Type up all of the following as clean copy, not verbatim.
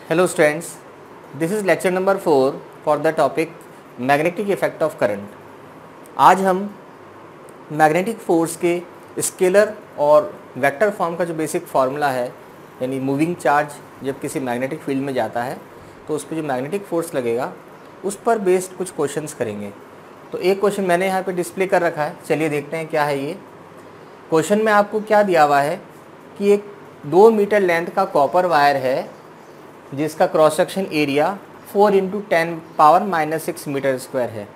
Hello students, this is lecture number 4 for the topic magnetic effect of current. आज हम magnetic force के scalar और vector form का जो बेसिक फार्मूला है, यानी मूविंग चार्ज जब किसी मैग्नेटिक फील्ड में जाता है तो उस पर जो मैग्नेटिक फोर्स लगेगा उस पर बेस्ड कुछ क्वेश्चंस करेंगे। तो एक क्वेश्चन मैंने यहाँ पे डिस्प्ले कर रखा है, चलिए देखते हैं क्या है ये क्वेश्चन में। आपको क्या दिया हुआ है कि एक 2 मीटर लेंथ का कॉपर वायर है जिसका cross section area 4 × 10⁻⁻6 meter square है।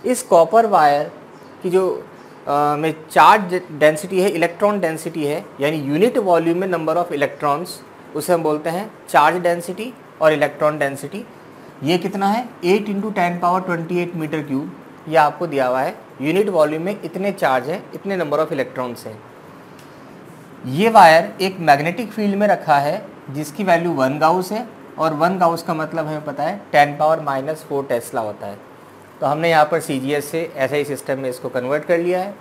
इस कॉपर वायर की जो में चार्ज डेंसिटी है, इलेक्ट्रॉन डेंसिटी है, यानी यूनिट वॉल्यूम में नंबर ऑफ इलेक्ट्रॉन्स, उसे हम बोलते हैं चार्ज डेंसिटी और इलेक्ट्रॉन डेंसिटी। ये कितना है 8 × 10⁻28 मीटर क्यूब। ये आपको दिया हुआ है, यूनिट वॉल्यूम में इतने चार्ज हैं, इतने नंबर ऑफ इलेक्ट्रॉन्स हैं। ये वायर एक मैग्नेटिक फील्ड में रखा है जिसकी वैल्यू 1 गाउस है, और 1 गाउस का मतलब हमें पता है 10⁻⁻4 टेस्ला होता है। तो हमने यहाँ पर CGS से ऐसा ही सिस्टम में इसको कन्वर्ट कर लिया है।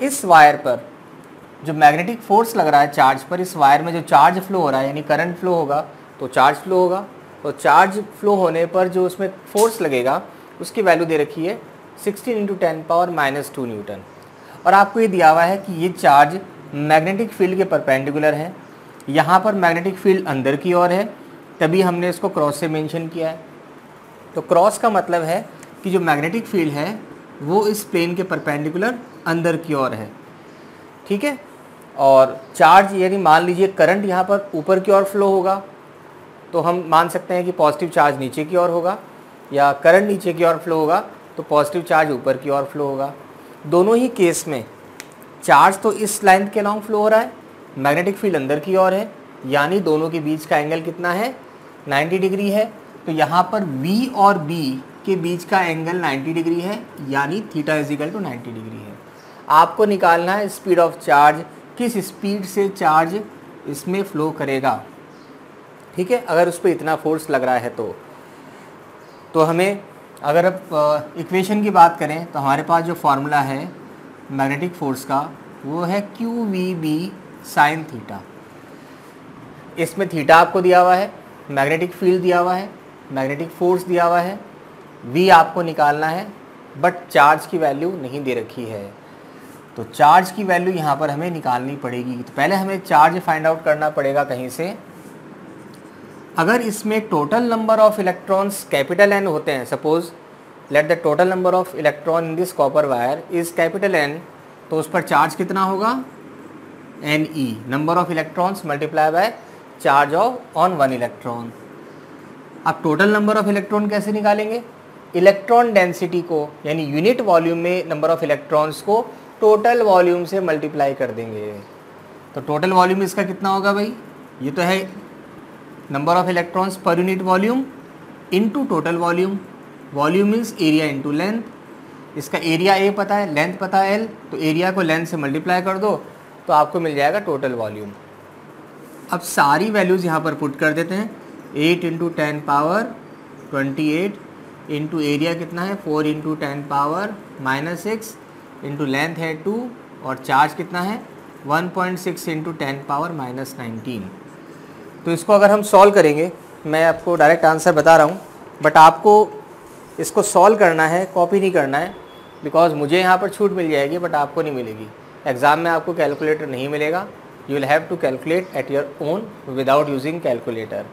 इस वायर पर जो मैग्नेटिक फोर्स लग रहा है चार्ज पर, इस वायर में जो चार्ज फ्लो हो रहा है यानी करंट फ्लो होगा तो चार्ज फ्लो होगा, तो चार्ज फ्लो होने पर जो उसमें फोर्स लगेगा उसकी वैल्यू दे रखी है 16 × 10⁻⁻2 न्यूटन। और आपको ये दिया हुआ है कि ये चार्ज मैग्नेटिक फील्ड के परपेंडिकुलर है। यहाँ पर मैग्नेटिक फील्ड अंदर की ओर है, तभी हमने इसको क्रॉस से मेंशन किया है। तो क्रॉस का मतलब है कि जो मैग्नेटिक फील्ड है वो इस प्लेन के परपेंडिकुलर अंदर की ओर है, ठीक है। और चार्ज यानी मान लीजिए करंट यहाँ पर ऊपर की ओर फ्लो होगा तो हम मान सकते हैं कि पॉजिटिव चार्ज नीचे की ओर होगा, या करंट नीचे की ओर फ्लो होगा तो पॉजिटिव चार्ज ऊपर की ओर फ्लो होगा। दोनों ही केस में चार्ज तो इस लाइन के अलॉन्ग फ्लो हो रहा है, मैग्नेटिक फील्ड अंदर की ओर है, यानी दोनों के बीच का एंगल कितना है 90 डिग्री है। तो यहाँ पर V और B के बीच का एंगल 90 डिग्री है, यानी θ = 90 डिग्री है। आपको निकालना है स्पीड ऑफ चार्ज, किस स्पीड से चार्ज इसमें फ्लो करेगा, ठीक है। अगर उस पर इतना फोर्स लग रहा है तो हमें, अगर अब इक्वेशन की बात करें तो हमारे पास जो फार्मूला है मैग्नेटिक फोर्स का वो है QVB sin θ। इसमें थीटा आपको दिया हुआ है, मैग्नेटिक फील्ड दिया हुआ है, मैग्नेटिक फोर्स दिया हुआ है, V आपको निकालना है, बट चार्ज की वैल्यू नहीं दे रखी है। तो चार्ज की वैल्यू यहाँ पर हमें निकालनी पड़ेगी। तो पहले हमें चार्ज फाइंड आउट करना पड़ेगा कहीं से। अगर इसमें total number of electrons N होते हैं, suppose let the total number of electron in this copper wire is N, तो उस पर चार्ज कितना होगा Ne, number of electrons multiply by charge on 1 electron. अब टोटल नंबर ऑफ इलेक्ट्रॉन कैसे निकालेंगे? इलेक्ट्रॉन डेंसिटी को, यानी यूनिट वॉल्यूम में नंबर ऑफ इलेक्ट्रॉन्स को टोटल वॉल्यूम से मल्टीप्लाई कर देंगे। तो टोटल वॉल्यूम इसका कितना होगा भाई? ये तो है number of electrons per unit volume into total volume. Volume means area into length. इसका एरिया A पता है, लेंथ पता है L, तो एरिया को लेंथ से मल्टीप्लाई कर दो तो आपको मिल जाएगा टोटल वॉल्यूम। अब सारी वैल्यूज़ यहाँ पर पुट कर देते हैं। 8 × 10⁻28 इंटू एरिया कितना है 4 × 10⁻⁻6 इंटू लेंथ है 2, और चार्ज कितना है 1.6 × 10⁻⁻19। तो इसको अगर हम सॉल्व करेंगे, मैं आपको डायरेक्ट आंसर बता रहा हूँ, बट आपको इसको सॉल्व करना है, कॉपी नहीं करना है, बिकॉज मुझे यहाँ पर छूट मिल जाएगी बट आपको नहीं मिलेगी। एग्ज़ाम में आपको कैलकुलेटर नहीं मिलेगा, you will have to calculate at your own without using calculator,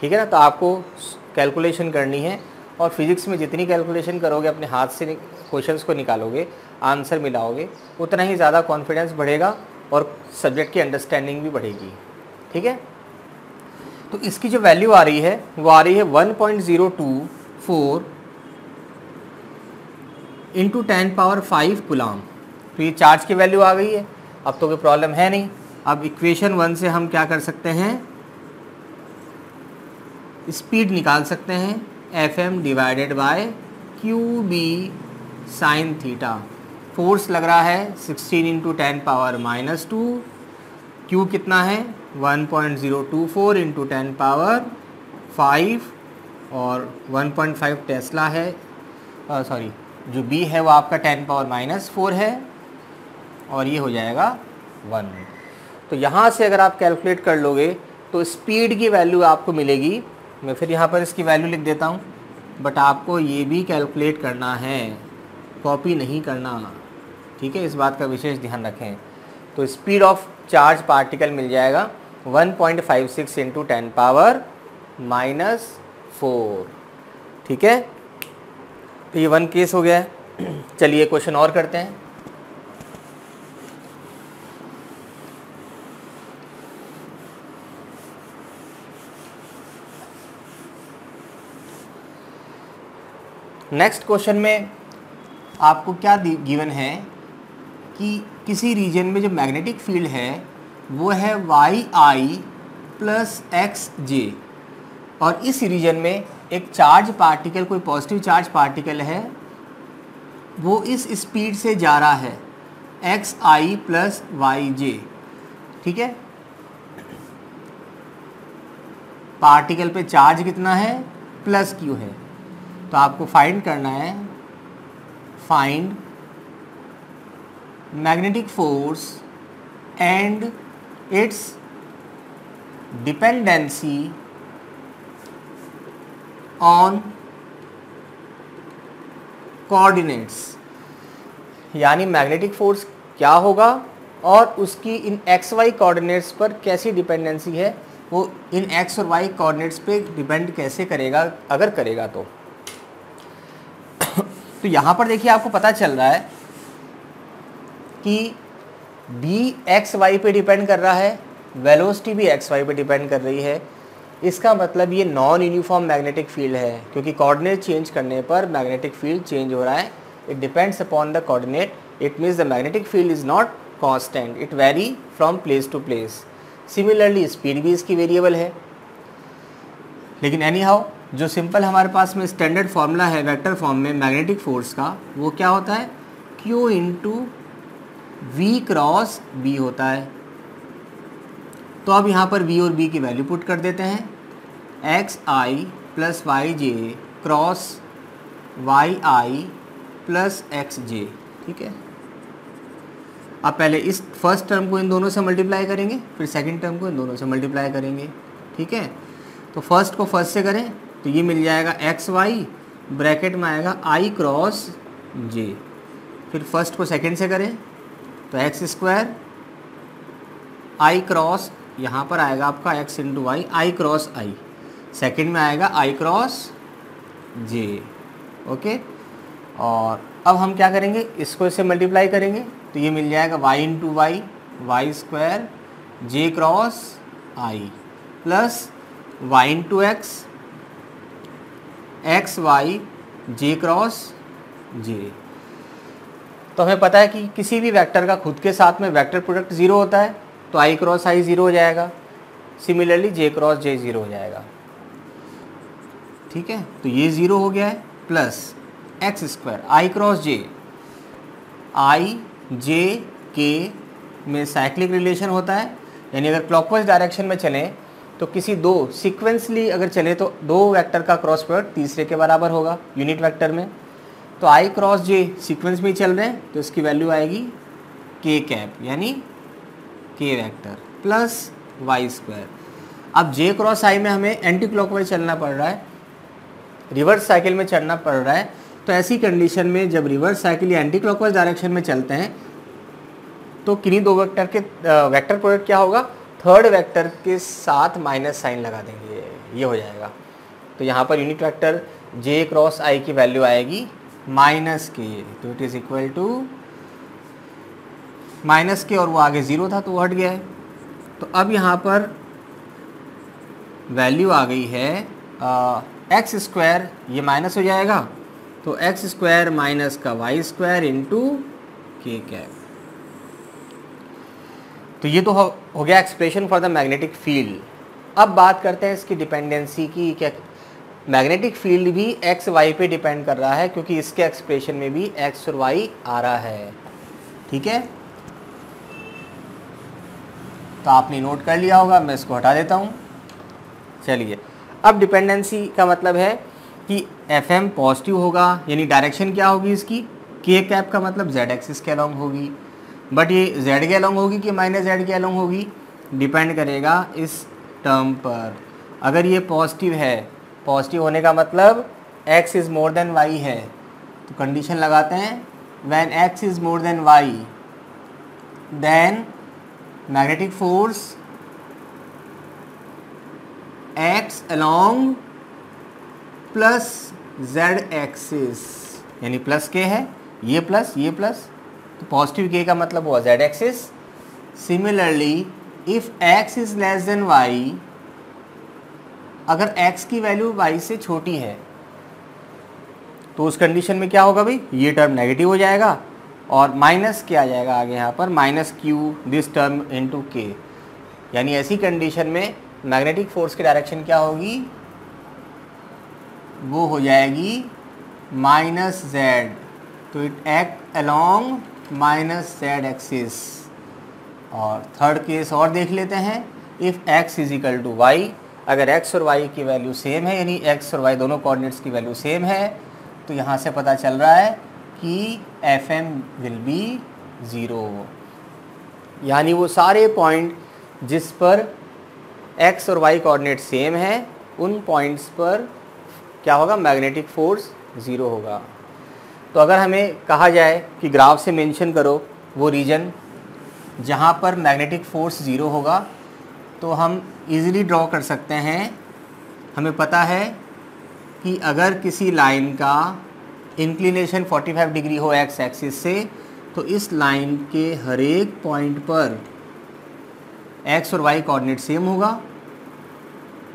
ठीक है ना। तो आपको कैलकुलेशन करनी है, और फिज़िक्स में जितनी कैलकुलेशन करोगे, अपने हाथ से क्वेश्चंस को निकालोगे, आंसर मिलाओगे, उतना ही ज़्यादा कॉन्फिडेंस बढ़ेगा और सब्जेक्ट की अंडरस्टैंडिंग भी बढ़ेगी, ठीक है। तो इसकी जो वैल्यू आ रही है वो आ रही है 1.024 × 10⁵ कूलम। तो ये चार्ज की वैल्यू आ गई है। अब तो कोई प्रॉब्लम है नहीं। अब इक्वेशन 1 से हम क्या कर सकते हैं, स्पीड निकाल सकते हैं, FM / QB sin θ। फोर्स लग रहा है 16 × 10⁻⁻2, Q कितना है 1.024 × 10⁵, और 1.5 टेस्ला है, सॉरी जो B है वो आपका 10⁻⁻4 है, और ये हो जाएगा 1। तो यहाँ से अगर आप कैलकुलेट कर लोगे तो स्पीड की वैल्यू आपको मिलेगी, मैं फिर यहाँ पर इसकी वैल्यू लिख देता हूँ, बट आपको ये भी कैलकुलेट करना है, कॉपी नहीं करना, ठीक है, इस बात का विशेष ध्यान रखें। तो स्पीड ऑफ चार्ज पार्टिकल मिल जाएगा 1.56 इंटू 10⁻⁻⁴, ठीक है। तो ये वन केस हो गया है। चलिए क्वेश्चन और करते हैं। नेक्स्ट क्वेश्चन में आपको क्या गिवन है कि किसी रीजन में जो मैग्नेटिक फील्ड है वो है YI प्लस XJ, और इस रीजन में एक चार्ज पार्टिकल, कोई पॉजिटिव चार्ज पार्टिकल है, वो इस स्पीड से जा रहा है XI प्लस YJ, ठीक है। पार्टिकल पे चार्ज कितना है, प्लस Q है। तो आपको फाइंड करना है, find magnetic force and it's dependency on coordinates, यानी मैग्नेटिक फोर्स क्या होगा और उसकी इन XY कोऑर्डिनेट्स पर कैसी डिपेंडेंसी है, वो इन X और Y कोऑर्डिनेट्स पे डिपेंड कैसे करेगा, अगर करेगा तो। तो यहाँ पर देखिए आपको पता चल रहा है कि B XY पे डिपेंड कर रहा है, वेलोसिटी भी XY पे डिपेंड कर रही है। इसका मतलब ये नॉन यूनिफॉर्म मैग्नेटिक फील्ड है, क्योंकि कोऑर्डिनेट चेंज करने पर मैग्नेटिक फील्ड चेंज हो रहा है। It depends upon the coordinate, it means the magnetic field is not constant, it vary from place to place. Similarly speed भी इसकी वेरिएबल है। लेकिन एनी हाउ जो सिंपल हमारे पास में स्टैंडर्ड फार्मूला है वेक्टर फॉर्म में मैग्नेटिक फोर्स का, वो क्या होता है, Q into V cross B होता है। तो अब यहाँ पर V और B की वैल्यू पुट कर देते हैं, XI plus YJ cross YI plus XJ, ठीक है। अब पहले इस फर्स्ट टर्म को इन दोनों से मल्टीप्लाई करेंगे, फिर सेकंड टर्म को इन दोनों से मल्टीप्लाई करेंगे, ठीक है। तो फर्स्ट को फर्स्ट से करें तो ये मिल जाएगा XY, ब्रैकेट में आएगा I क्रॉस J, फिर फर्स्ट को सेकंड से करें तो x स्क्वायर I क्रॉस, यहाँ पर आएगा आपका x into y, I cross I, second में आएगा I क्रॉस J, ओके। और अब हम क्या करेंगे, इसको इससे मल्टीप्लाई करेंगे तो ये मिल जाएगा y into y, y square J cross I plus y into x, x y J cross J। तो हमें पता है कि किसी भी वेक्टर का खुद के साथ में वेक्टर प्रोडक्ट ज़ीरो होता है, तो I क्रॉस I ज़ीरो हो जाएगा, similarly J cross J zero हो जाएगा, ठीक है। तो ये ज़ीरो हो गया है, plus x square I cross J, I J K में साइक्लिक रिलेशन होता है, यानी अगर क्लॉकवाइज डायरेक्शन में चलें तो किसी दो सीक्वेंसली अगर चले तो दो वेक्टर का क्रॉस प्रोडक्ट तीसरे के बराबर होगा यूनिट वेक्टर में। तो I क्रॉस J सीक्वेंस में चल रहे हैं तो इसकी वैल्यू आएगी K कैप, यानी K vector plus y square. अब J क्रॉस I में हमें एंटी क्लॉकवाइज चलना पड़ रहा है, रिवर्स साइकिल में चलना पड़ रहा है। तो ऐसी कंडीशन में जब रिवर्स साइकिल या एंटी क्लॉकवाइज डायरेक्शन में चलते हैं तो किन्हीं दो वेक्टर के वेक्टर प्रोडक्ट क्या होगा, थर्ड वेक्टर के साथ माइनस साइन लगा देंगे, ये हो जाएगा। तो यहाँ पर unit vector J cross I की वैल्यू आएगी माइनस K, तो it is equal to minus K, और वो आगे ज़ीरो था तो वो हट गया है। तो अब यहाँ पर वैल्यू आ गई है एक्स स्क्वायर, ये माइनस हो जाएगा तो एक्स स्क्वायर माइनस का y square into K cap. तो ये तो हो गया expression for the magnetic field. अब बात करते हैं इसकी डिपेंडेंसी की। क्या मैग्नेटिक फील्ड भी एक्स वाई पे डिपेंड कर रहा है, क्योंकि इसके एक्सप्रेशन में भी एक्स और वाई आ रहा है, ठीक है। तो आपने नोट कर लिया होगा, मैं इसको हटा देता हूँ। चलिए, अब डिपेंडेंसी का मतलब है कि एफ एम पॉजिटिव होगा, यानी डायरेक्शन क्या होगी इसकी, के कैप का मतलब जेड एक्सिस के अलॉन्ग होगी, बट ये जेड के अलॉन्ग होगी कि माइनस जेड के अलॉन्ग होगी, डिपेंड करेगा इस टर्म पर। अगर ये पॉजिटिव है, पॉजिटिव होने का मतलब x is more than y है, तो कंडीशन लगाते हैं when x is more than y then magnetic force acts along plus z axis, यानी प्लस के है, ये प्लस तो पॉजिटिव के का मतलब हुआ z axis. Similarly if x is less than y, अगर x की वैल्यू y से छोटी है तो उस कंडीशन में क्या होगा भाई, ये टर्म नेगेटिव हो जाएगा और माइनस क्या आ जाएगा आगे यहाँ पर, minus Q this term into के, यानी ऐसी कंडीशन में मैग्नेटिक फोर्स की डायरेक्शन क्या होगी, वो हो जाएगी माइनस जेड, तो it act along minus z axis. और थर्ड केस और देख लेते हैं, if x is equal to y, अगर x और y की वैल्यू सेम है, यानी x और y दोनों कोऑर्डिनेट्स की वैल्यू सेम है, तो यहाँ से पता चल रहा है कि FM विल बी 0, यानी वो सारे पॉइंट जिस पर x और y कोऑर्डिनेट सेम है उन पॉइंट्स पर क्या होगा, मैग्नेटिक फोर्स 0 होगा। तो अगर हमें कहा जाए कि ग्राफ से मेंशन करो वो रीजन जहाँ पर मैग्नेटिक फोर्स 0 होगा, तो हम इजीली ड्रॉ कर सकते हैं। हमें पता है कि अगर किसी लाइन का इंक्लिनेशन 45 डिग्री हो एक्स एक्सिस से, तो इस लाइन के हर एक पॉइंट पर एक्स और वाई कोऑर्डिनेट सेम होगा,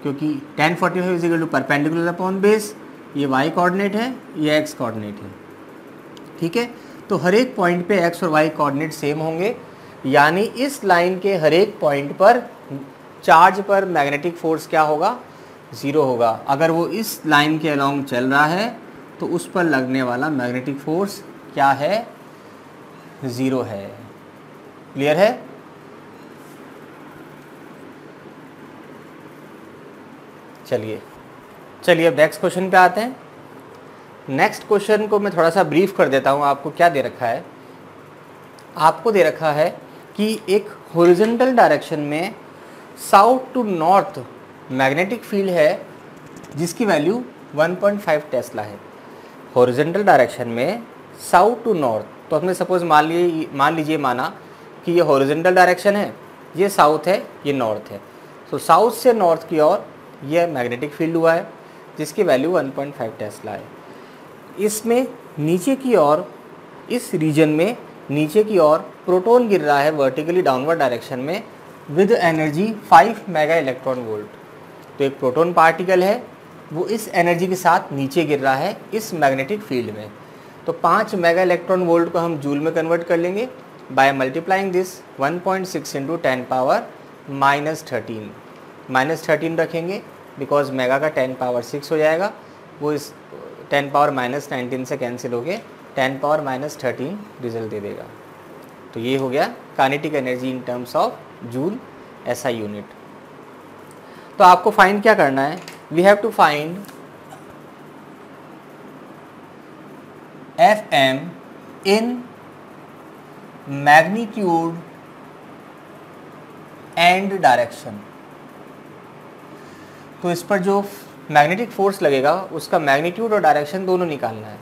क्योंकि tan 45 is equal to perpendicular upon base, ये y कोऑर्डिनेट है, ये x कोऑर्डिनेट है, ठीक है। तो हर एक पॉइंट पे x और y कोऑर्डिनेट सेम होंगे, यानी इस लाइन के हर एक पॉइंट पर चार्ज पर मैग्नेटिक फोर्स क्या होगा, 0 होगा। अगर वो इस लाइन के अलोंग चल रहा है तो उस पर लगने वाला मैग्नेटिक फोर्स क्या है, 0 है। क्लियर है? चलिए अब नेक्स्ट क्वेश्चन पे आते हैं। नेक्स्ट क्वेश्चन को मैं थोड़ा सा ब्रीफ कर देता हूँ। आपको क्या दे रखा है, आपको दे रखा है कि एक हॉरिजॉन्टल डायरेक्शन में south to north magnetic field है जिसकी वैल्यू 1.5 टेस्ला है। हॉरिजॉन्टल डायरेक्शन में साउथ टू नॉर्थ, तो हमने सपोज मान लीजिए माना कि ये हॉरिजॉन्टल डायरेक्शन है, ये साउथ है, ये नॉर्थ है। तो साउथ से नॉर्थ की ओर ये मैग्नेटिक फील्ड हुआ है जिसकी वैल्यू 1.5 टेस्ला है। इसमें नीचे की ओर, इस रीजन में नीचे की ओर प्रोटॉन गिर रहा है वर्टिकली डाउनवर्ड डायरेक्शन में with energy 5 mega electron volt. तो एक प्रोटॉन पार्टिकल है, वो इस एनर्जी के साथ नीचे गिर रहा है इस मैग्नेटिक फील्ड में। तो 5 मेगा इलेक्ट्रॉन वोल्ट को हम जूल में कन्वर्ट कर लेंगे by multiplying this 1.6 into 10 power -13। -13 रखेंगे बिकॉज मेगा का 10 पावर 6 हो जाएगा, वो इस 10 पावर -19 से कैंसिल हो गए, 10 पावर -13 रिजल्ट दे देगा। तो ये हो गया kinetic energy in terms of joule SI unit. तो आपको फाइंड क्या करना है, we have to find FM in magnitude and direction. तो इस पर जो मैग्नेटिक फोर्स लगेगा उसका मैग्नीट्यूड और डायरेक्शन दोनों निकालना है।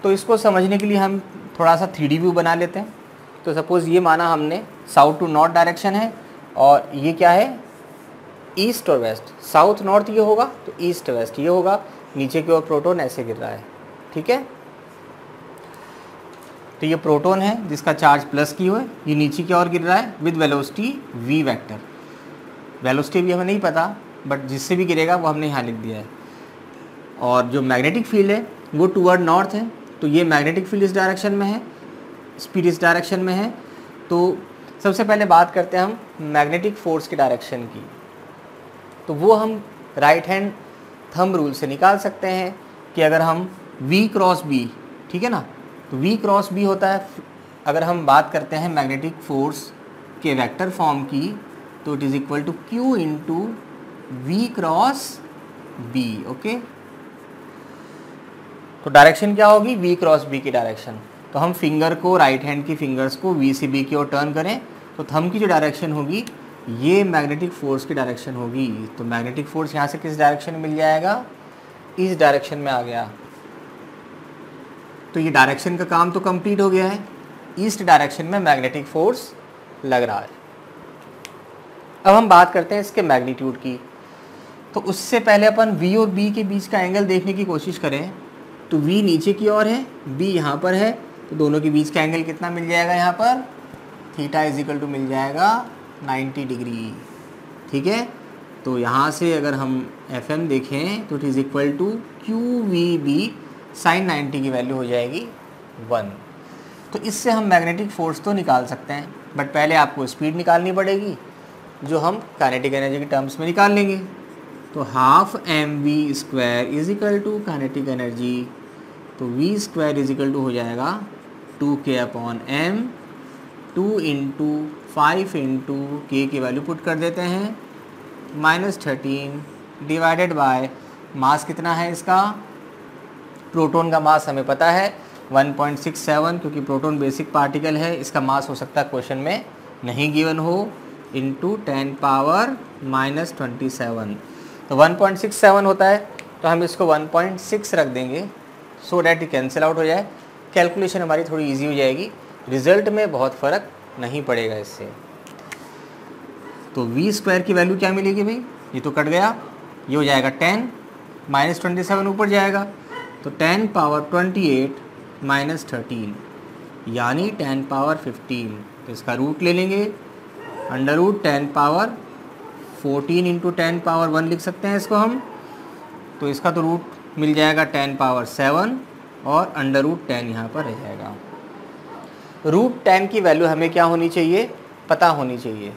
तो इसको समझने के लिए हम थोड़ा सा 3D व्यू बना लेते हैं। तो सपोज़ ये माना हमने साउथ टू नॉर्थ डायरेक्शन है और ये क्या है, ईस्ट और वेस्ट। साउथ नॉर्थ ये होगा तो ईस्ट वेस्ट ये होगा, नीचे की ओर प्रोटॉन ऐसे गिर रहा है, ठीक है। तो ये प्रोटॉन है जिसका चार्ज प्लस की हुआ है, ये नीचे की ओर गिर रहा है with velocity v vector. Velocity भी हमें नहीं पता, बट जिससे भी गिरेगा वो हमने यहाँ लिख दिया है। और जो मैग्नेटिक फील्ड है वो टूवर्ड नॉर्थ है, तो ये मैग्नेटिक फील्ड इस डायरेक्शन में है, स्पीड इस डायरेक्शन में है। तो सबसे पहले बात करते हैं हम मैग्नेटिक फोर्स की डायरेक्शन की। तो वो हम राइट हैंड थंब रूल से निकाल सकते हैं कि अगर हम V क्रॉस B, ठीक है ना, तो V क्रॉस B होता है, अगर हम बात करते हैं मैग्नेटिक फोर्स के वेक्टर फॉर्म की, तो it is equal to Q into V cross B, okay. तो डायरेक्शन क्या होगी, V क्रॉस B की डायरेक्शन। तो हम फिंगर को, राइट हैंड की फिंगर्स को V से B की ओर टर्न करें तो थंब की जो डायरेक्शन होगी ये मैग्नेटिक फोर्स की डायरेक्शन होगी। तो मैग्नेटिक फोर्स यहाँ से किस डायरेक्शन में मिल जाएगा, इस डायरेक्शन में आ गया। तो ये डायरेक्शन का काम तो कंप्लीट हो गया है, ईस्ट डायरेक्शन में मैग्नेटिक फोर्स लग रहा है। अब हम बात करते हैं इसके मैग्नीट्यूड की। तो उससे पहले अपन V और B के बीच का एंगल देखने की कोशिश करें। तो V नीचे की ओर है, B यहाँ पर है, तो दोनों के बीच का एंगल कितना मिल जाएगा, यहाँ पर थीटा इज इक्वल टू मिल जाएगा 90 डिग्री। ठीक है, तो यहाँ से अगर हम FM देखें तो it is equal to QVB sine 90 की वैल्यू हो जाएगी 1। तो इससे हम मैग्नेटिक फोर्स तो निकाल सकते हैं, बट पहले आपको स्पीड निकालनी पड़ेगी, जो हम काइनेटिक एनर्जी के टर्म्स में निकाल लेंगे। तो half mv square is equal to kinetic energy, तो v square is equal to हो जाएगा 2k upon m, 2 into 5 into के की वैल्यू पुट कर देते हैं -13 डिवाइडेड बाय मास कितना है इसका, प्रोटॉन का मास हमें पता है 1.67, क्योंकि प्रोटॉन बेसिक पार्टिकल है, इसका मास हो सकता है क्वेश्चन में नहीं गिवन हो, इंटू 10 पावर -27। तो 1.67 होता है, तो हम इसको 1.6 रख देंगे सो डैट ये कैंसिल आउट हो जाए। कैलकुलेशन हमारी थोड़ी इजी हो जाएगी, रिजल्ट में बहुत फ़र्क नहीं पड़ेगा इससे। तो v स्क्वायर की वैल्यू क्या मिलेगी भाई, ये तो कट गया, ये हो जाएगा 10 -27 ऊपर जाएगा, तो 10 पावर 28 -13 यानी 10 पावर 15। तो इसका रूट ले लेंगे, under root 10 power 14 into 10 power 1 लिख सकते हैं इसको हम। तो इसका तो रूट मिल जाएगा 10 पावर 7 और अंडर रूट 10 यहाँ पर रह जाएगा। रूट 10 की वैल्यू हमें क्या होनी चाहिए, पता होनी चाहिए।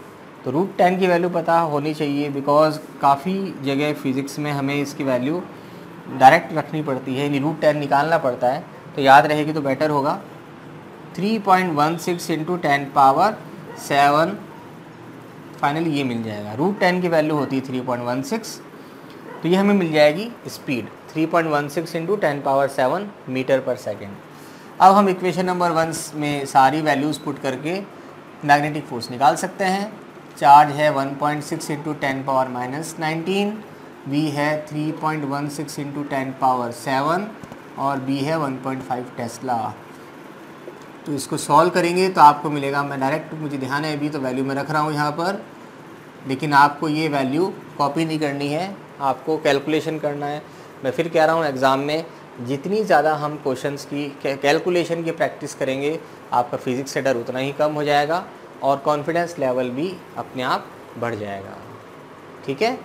तो रूट 10 की वैल्यू पता होनी चाहिए, बिकॉज काफ़ी जगह फिज़िक्स में हमें इसकी वैल्यू डायरेक्ट रखनी पड़ती है, यानी रूट 10 निकालना पड़ता है, तो याद रहेगी तो बेटर होगा। 3.16 इंटू 10 पावर 7 फाइनली ये मिल जाएगा। रूट 10 की वैल्यू होती है 3.16, तो ये हमें मिल जाएगी स्पीड 3.16 इंटू 10 पावर 7 मीटर पर सेकेंड। अब हम इक्वेशन नंबर 1 में सारी वैल्यूज़ पुट करके मैग्नेटिक फोर्स निकाल सकते हैं। चार्ज है 1.6 इंटू 10 पावर -19, V है 3.16 इंटू 10 पावर 7 और B है 1.5 टेस्ला। तो इसको सॉल्व करेंगे तो आपको मिलेगा, मैं डायरेक्ट, मुझे ध्यान है अभी तो वैल्यू मैं रख रहा हूँ यहाँ पर, लेकिन आपको ये वैल्यू कॉपी नहीं करनी है, आपको कैलकुलेशन करना है। मैं फिर कह रहा हूँ, एग्ज़ाम में जितनी ज़्यादा हम क्वेश्चंस की कैलकुलेशन की प्रैक्टिस करेंगे, आपका फिज़िक्स से डर उतना ही कम हो जाएगा और कॉन्फिडेंस लेवल भी अपने आप बढ़ जाएगा। ठीक है।